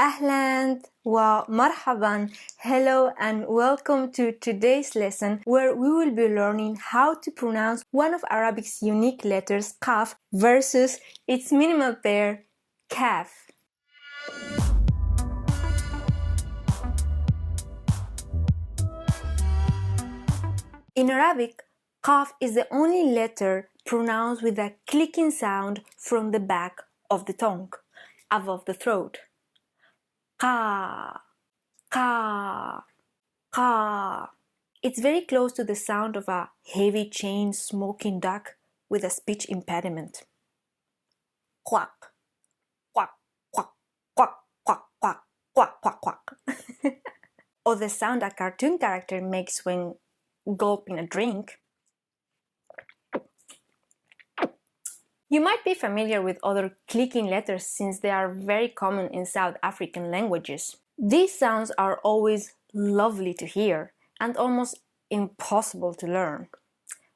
Ahlan wa marhaban. Hello and welcome to today's lesson where we will be learning how to pronounce one of Arabic's unique letters qaf versus its minimal pair kaf. In Arabic, qaf is the only letter pronounced with a clicking sound from the back of the tongue, above the throat. Qa, qa, qa. It's very close to the sound of a heavy chain smoking duck with a speech impediment. Quack, quack, quack, quack, quack, quack, quack, quack, quack. Or the sound a cartoon character makes when gulping a drink. You might be familiar with other clicking letters since they are very common in South African languages. These sounds are always lovely to hear and almost impossible to learn.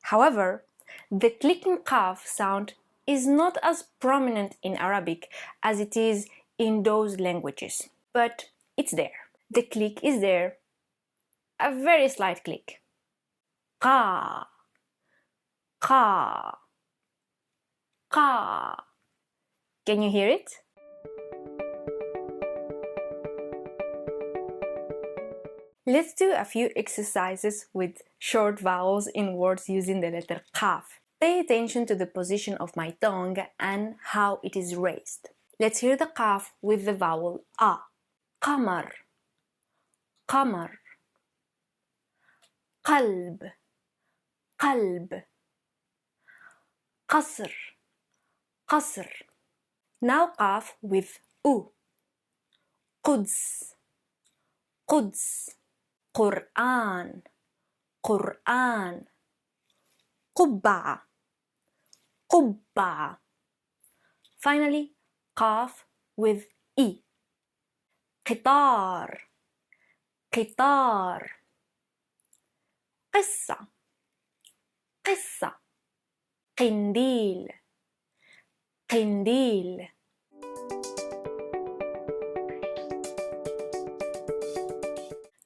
However, the clicking qaf sound is not as prominent in Arabic as it is in those languages, but it's there. The click is there, a very slight click. Qa, qa, qa. Can you hear it? Let's do a few exercises with short vowels in words using the letter qaf. Pay attention to the position of my tongue and how it is raised. Let's hear the qaf with the vowel a. Qamar, qamar. Qalb, qalb. Qasr, qasr. Now qaf with u. Quds, quds. Quran, Quran. Qubba, qubba. Finally, qaf with i. Qitar, qitar. Qissa, qissa. Qindil, qindil.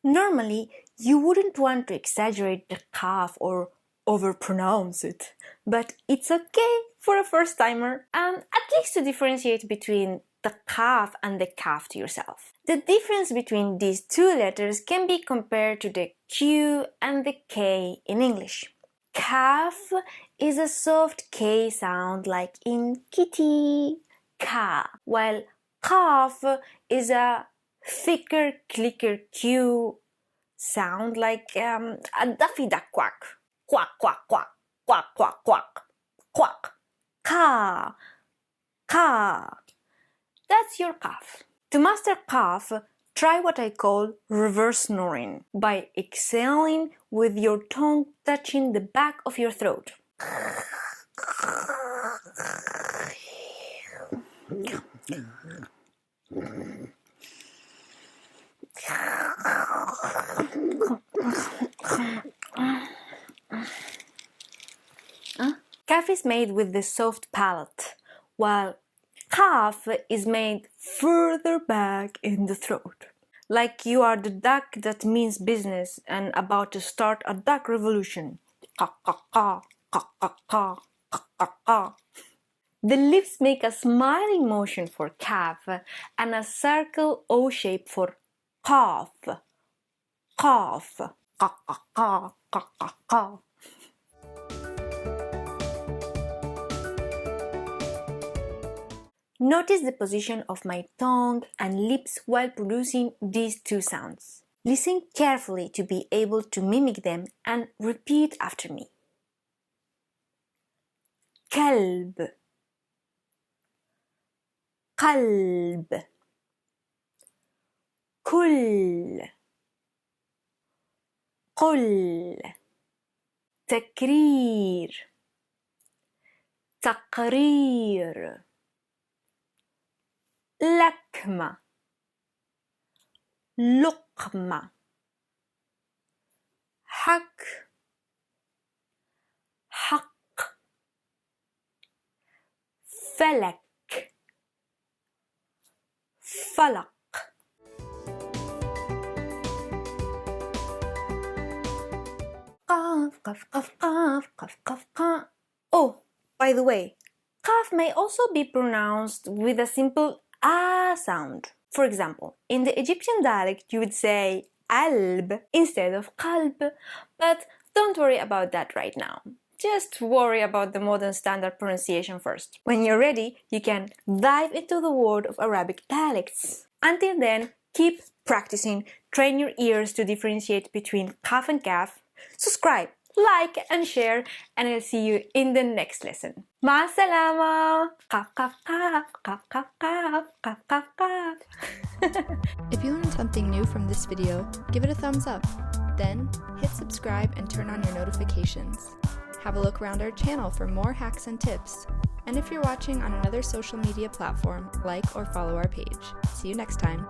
Normally, you wouldn't want to exaggerate the qaf or overpronounce it, but it's okay for a first-timer and at least to differentiate between the qaf and the kaf to yourself. The difference between these two letters can be compared to the q and the k in English. Kaf is a soft k sound like in kitty, ka, while qaf is a thicker clicker q sound like a Daffy Duck quack. Quack, quack, quack, quack, quack, quack, quack. Ka, ka. That's your qaf. To master qaf, try what I call reverse snoring by exhaling with your tongue touching the back of your throat. Kaf is made with the soft palate, while qaf is made further back in the throat. Like you are the duck that means business and about to start a duck revolution. Ka, ka, ka, ka, ka, ka, ka, ka, ka. The lips make a smiling motion for kaf and a circle O shape for qaf. Qaf. Ka, ka, ka, ka, ka, ka. Notice the position of my tongue and lips while producing these two sounds. Listen carefully to be able to mimic them and repeat after me. Kalb, qalb, kull, قل. تكرير, تقرير. لكمة, لقمة. حك, حق. فلك, فلق. qaf, qaf, qaf, qaf, qaf, qaf. Oh, by the way, qaf may also be pronounced with a simple a sound. For example, in the Egyptian dialect, you would say alb instead of qalb, but don't worry about that right now. Just worry about the modern standard pronunciation first. When you're ready, you can dive into the world of Arabic dialects. Until then, keep practicing, train your ears to differentiate between qaf and kaf, subscribe, like and share, and I'll see you in the next lesson. Ma salama! Qaf, qaf, qaf, qaf, qaf, qaf, qaf, qaf, qaf. If you learned something new from this video, give it a thumbs up. Then, hit subscribe and turn on your notifications. Have a look around our channel for more hacks and tips. And if you're watching on another social media platform, like or follow our page. See you next time.